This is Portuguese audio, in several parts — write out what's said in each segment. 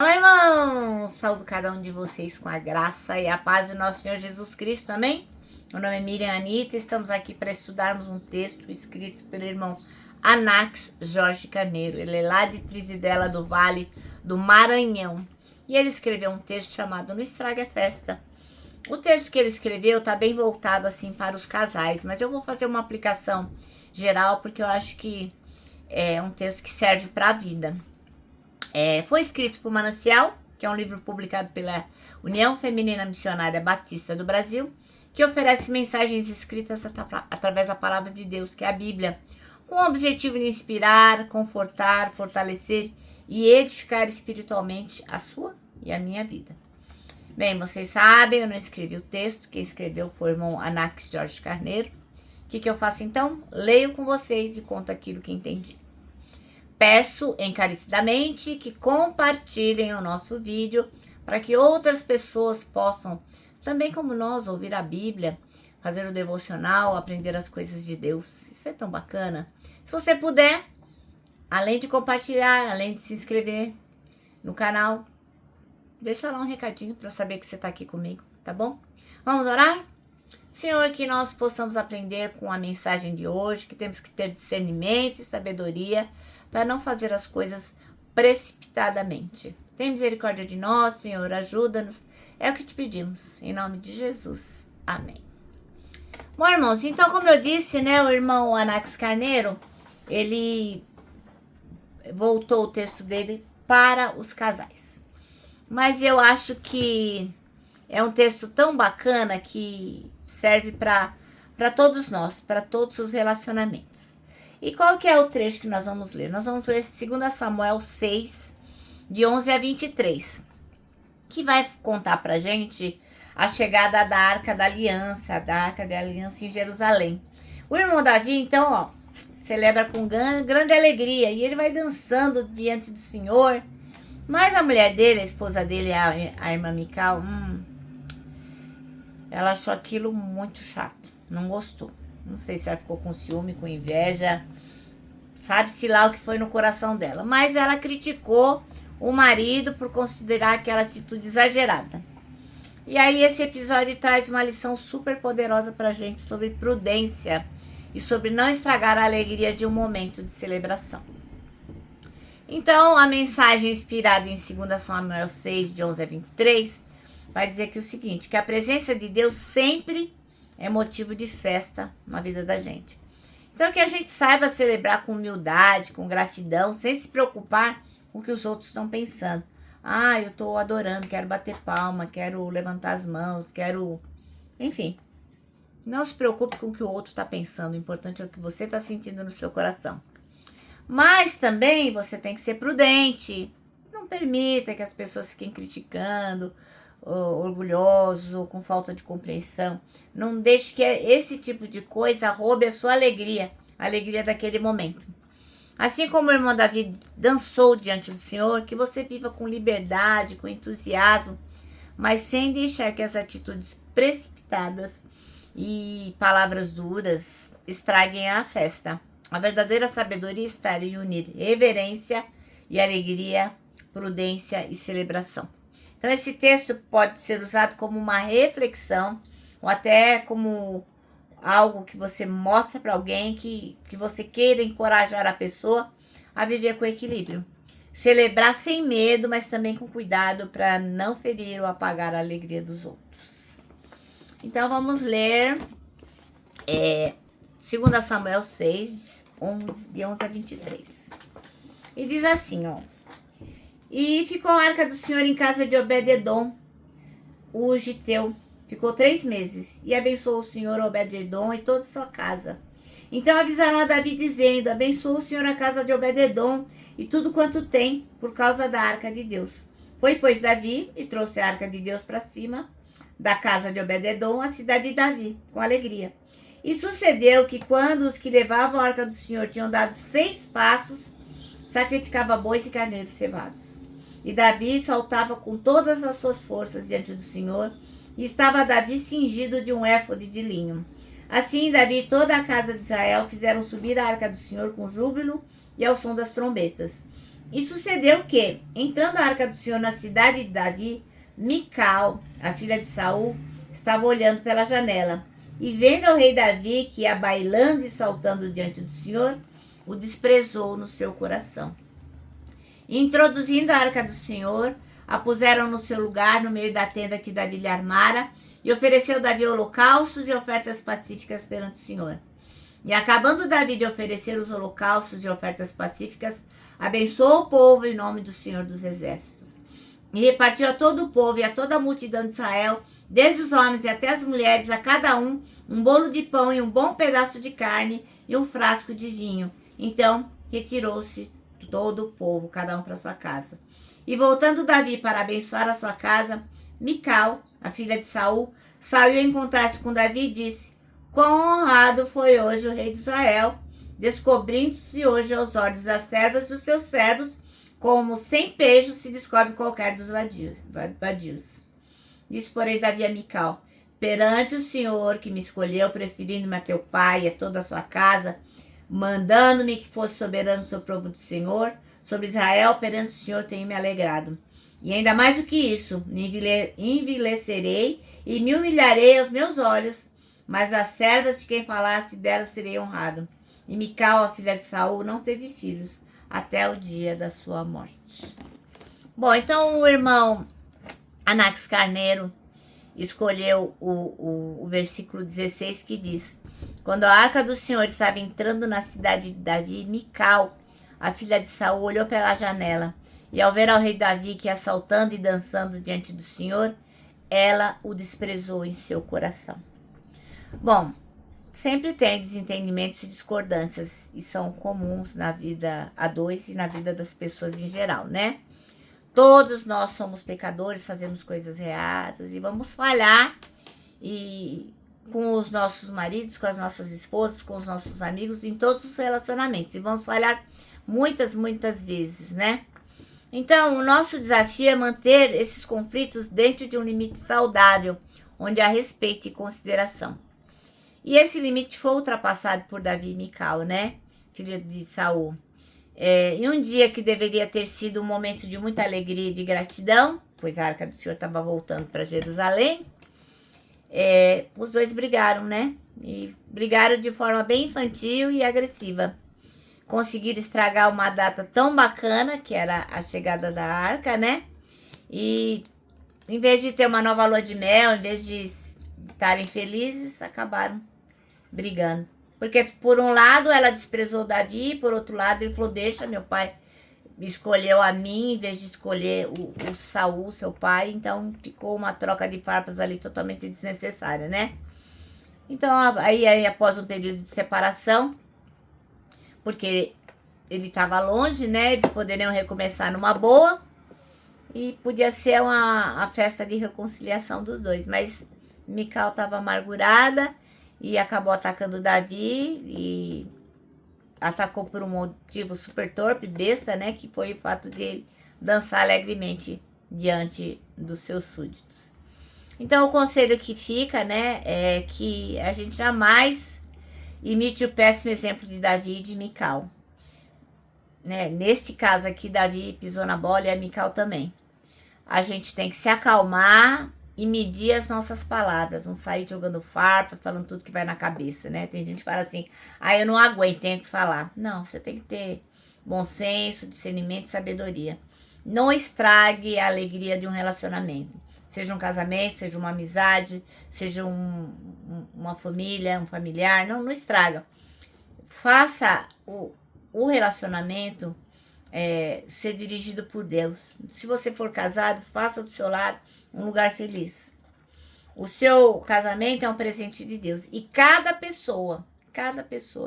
Olá, irmãos! Saúdo cada um de vocês com a graça e a paz do nosso Senhor Jesus Cristo, amém? Meu nome é Miriam Anita e estamos aqui para estudarmos um texto escrito pelo irmão Anax Jorge Carneiro. Ele é lá de Trizidela do Vale do Maranhão e ele escreveu um texto chamado Não Estrague a Festa. O texto que ele escreveu está bem voltado assim para os casais, mas eu vou fazer uma aplicação geral porque eu acho que é um texto que serve para a vida. Foi escrito por Manancial, que é um livro publicado pela União Feminina Missionária Batista do Brasil, que oferece mensagens escritas através da palavra de Deus, que é a Bíblia, com o objetivo de inspirar, confortar, fortalecer e edificar espiritualmente a sua e a minha vida. Bem, vocês sabem, eu não escrevi o texto, quem escreveu foi o irmão Anax Jorge Carneiro. O que eu faço então? Leio com vocês e conto aquilo que entendi. Peço encarecidamente que compartilhem o nosso vídeo para que outras pessoas possam, também como nós, ouvir a Bíblia, fazer o devocional, aprender as coisas de Deus. Isso é tão bacana. Se você puder, além de compartilhar, além de se inscrever no canal, deixa lá um recadinho para eu saber que você está aqui comigo, tá bom? Vamos orar? Senhor, que nós possamos aprender com a mensagem de hoje, que temos que ter discernimento e sabedoria para não fazer as coisas precipitadamente. Tem misericórdia de nós, Senhor, ajuda-nos. É o que te pedimos, em nome de Jesus. Amém. Bom, irmãos, então, como eu disse, né, o irmão Anax Carneiro, ele voltou o texto dele para os casais. Mas eu acho que é um texto tão bacana que serve para todos nós, para todos os relacionamentos. E qual que é o trecho que nós vamos ler? Nós vamos ler 2 Samuel 6, de 11 a 23, que vai contar pra gente a chegada da Arca da Aliança em Jerusalém. O irmão Davi, então, celebra com grande alegria e ele vai dançando diante do Senhor. Mas a mulher dele, a esposa dele, a irmã Mical, ela achou aquilo muito chato, não gostou. Não sei se ela ficou com ciúme, com inveja, sabe-se lá o que foi no coração dela. Mas ela criticou o marido por considerar aquela atitude exagerada. E aí esse episódio traz uma lição super poderosa pra gente sobre prudência e sobre não estragar a alegria de um momento de celebração. Então, a mensagem inspirada em 2 Samuel 6, de 11 a 23, vai dizer que o seguinte, que a presença de Deus sempre é motivo de festa na vida da gente. Então, que a gente saiba celebrar com humildade, com gratidão, sem se preocupar com o que os outros estão pensando. Eu tô adorando, quero bater palma, quero levantar as mãos, quero... Enfim, não se preocupe com o que o outro está pensando. O importante é o que você está sentindo no seu coração. Mas também você tem que ser prudente. Não permita que as pessoas fiquem criticando, orgulhoso, com falta de compreensão. Não deixe que esse tipo de coisa roube a sua alegria, a alegria daquele momento. Assim como o irmão Davi dançou diante do Senhor, que você viva com liberdade, com entusiasmo, mas sem deixar que as atitudes precipitadas e palavras duras estraguem a festa. A verdadeira sabedoria está em unir reverência e alegria, prudência e celebração. Então, esse texto pode ser usado como uma reflexão ou até como algo que você mostra para alguém que você queira encorajar a pessoa a viver com equilíbrio. Celebrar sem medo, mas também com cuidado para não ferir ou apagar a alegria dos outros. Então, vamos ler 2 Samuel 6, de 11 a 23. E diz assim, E ficou a arca do Senhor em casa de Obed-edom, o giteu. Ficou 3 meses. E abençoou o Senhor Obed-edom e toda a sua casa. Então avisaram a Davi, dizendo, abençoou o Senhor a casa de Obed-edom e tudo quanto tem, por causa da arca de Deus. Foi, pois, Davi e trouxe a arca de Deus para cima da casa de Obed-edom, a cidade de Davi, com alegria. E sucedeu que quando os que levavam a arca do Senhor tinham dado 6 passos, sacrificava bois e carneiros cevados. E Davi saltava com todas as suas forças diante do Senhor, e estava Davi cingido de um éfode de linho. Assim, Davi e toda a casa de Israel fizeram subir a arca do Senhor com júbilo e ao som das trombetas. E sucedeu que, entrando a arca do Senhor na cidade de Davi, Mical, a filha de Saul, estava olhando pela janela. E vendo o rei Davi, que ia bailando e saltando diante do Senhor, o desprezou no seu coração. E, introduzindo a arca do Senhor, a puseram no seu lugar, no meio da tenda que Davi lhe armara, e ofereceu Davi holocaustos e ofertas pacíficas perante o Senhor. E acabando Davi de oferecer os holocaustos e ofertas pacíficas, abençoou o povo em nome do Senhor dos Exércitos. E repartiu a todo o povo e a toda a multidão de Israel, desde os homens e até as mulheres, a cada um bolo de pão e um bom pedaço de carne e um frasco de vinho. Então retirou-se todo o povo, cada um para sua casa. E voltando Davi para abençoar a sua casa, Mical, a filha de Saul, saiu a encontrar-se com Davi e disse: quão honrado foi hoje o rei de Israel, descobrindo-se hoje aos olhos das servas dos seus servos, como sem pejo se descobre qualquer dos vadios. Disse, porém, Davi a Mical: perante o Senhor que me escolheu, preferindo-me a teu pai e a toda a sua casa, mandando-me que fosse soberano sobre o povo do Senhor, sobre Israel, perante o Senhor tenho me alegrado. E ainda mais do que isso, me envilecerei e me humilharei aos meus olhos, mas as servas de quem falasse delas serei honrado. E Mical, a filha de Saul, não teve filhos até o dia da sua morte. Bom, então o irmão Anax Carneiro escolheu o versículo 16 que diz: quando a arca do Senhor estava entrando na cidade de Davi, Mical, a filha de Saul, olhou pela janela, e ao ver ao rei Davi que ia saltando e dançando diante do Senhor, ela o desprezou em seu coração. Bom, sempre tem desentendimentos e discordâncias, e são comuns na vida a dois e na vida das pessoas em geral, né? Todos nós somos pecadores, fazemos coisas erradas e vamos falhar e com os nossos maridos, com as nossas esposas, com os nossos amigos, em todos os relacionamentos. E vamos falhar muitas vezes, né? Então, o nosso desafio é manter esses conflitos dentro de um limite saudável, onde há respeito e consideração. E esse limite foi ultrapassado por Davi e Mical, né? Filho de Saul. Em um dia que deveria ter sido um momento de muita alegria e de gratidão, pois a arca do Senhor estava voltando para Jerusalém, os dois brigaram, né? E brigaram de forma bem infantil e agressiva. Conseguiram estragar uma data tão bacana, que era a chegada da arca, né? E em vez de ter uma nova lua de mel, em vez de estarem felizes, acabaram brigando. Porque por um lado ela desprezou Davi, por outro lado ele falou: deixa, meu pai escolheu a mim em vez de escolher o Saul, seu pai. Então ficou uma troca de farpas ali totalmente desnecessária, né? Então aí após um período de separação, porque ele estava longe, né? Eles poderiam recomeçar numa boa e podia ser a festa de reconciliação dos dois. Mas Mical estava amargurada e acabou atacando Davi e atacou por um motivo super torpe, besta, né? Que foi o fato de ele dançar alegremente diante dos seus súditos. Então o conselho que fica, né, é que a gente jamais imite o péssimo exemplo de Davi e de Mical. Né? Neste caso aqui, Davi pisou na bola e a Mical também. A gente tem que se acalmar e medir as nossas palavras, não sair jogando farpa, falando tudo que vai na cabeça, né? Tem gente que fala assim: eu não aguento, tenho que falar. Não, você tem que ter bom senso, discernimento e sabedoria. Não estrague a alegria de um relacionamento. Seja um casamento, seja uma amizade, seja uma família, um familiar, não estraga. Faça o relacionamento ser dirigido por Deus. Se você for casado, faça do seu lar um lugar feliz. O seu casamento é um presente de Deus. E cada pessoa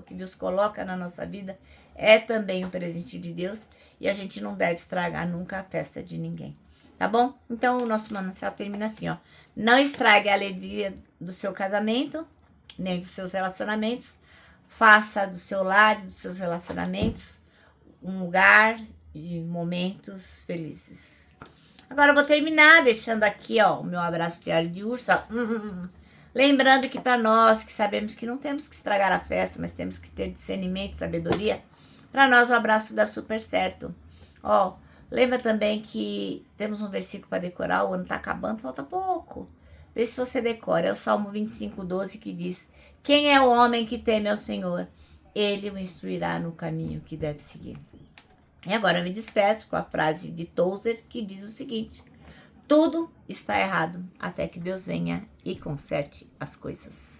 que Deus coloca na nossa vida é também um presente de Deus. E a gente não deve estragar nunca a festa de ninguém. Tá bom? Então o nosso manancial termina assim, ó. Não estrague a alegria do seu casamento, nem dos seus relacionamentos. Faça do seu lar, dos seus relacionamentos, um lugar de momentos felizes. Agora eu vou terminar deixando aqui, ó, o meu abraço diário de urso, ó. Lembrando que para nós que sabemos que não temos que estragar a festa, mas temos que ter discernimento e sabedoria, para nós o abraço dá super certo. Ó, lembra também que temos um versículo para decorar, o ano tá acabando, falta pouco. Vê se você decora, é o Salmo 25:12 que diz: quem é o homem que teme ao Senhor? Ele o instruirá no caminho que deve seguir. E agora eu me despeço com a frase de Tozer que diz o seguinte: tudo está errado até que Deus venha e conserte as coisas.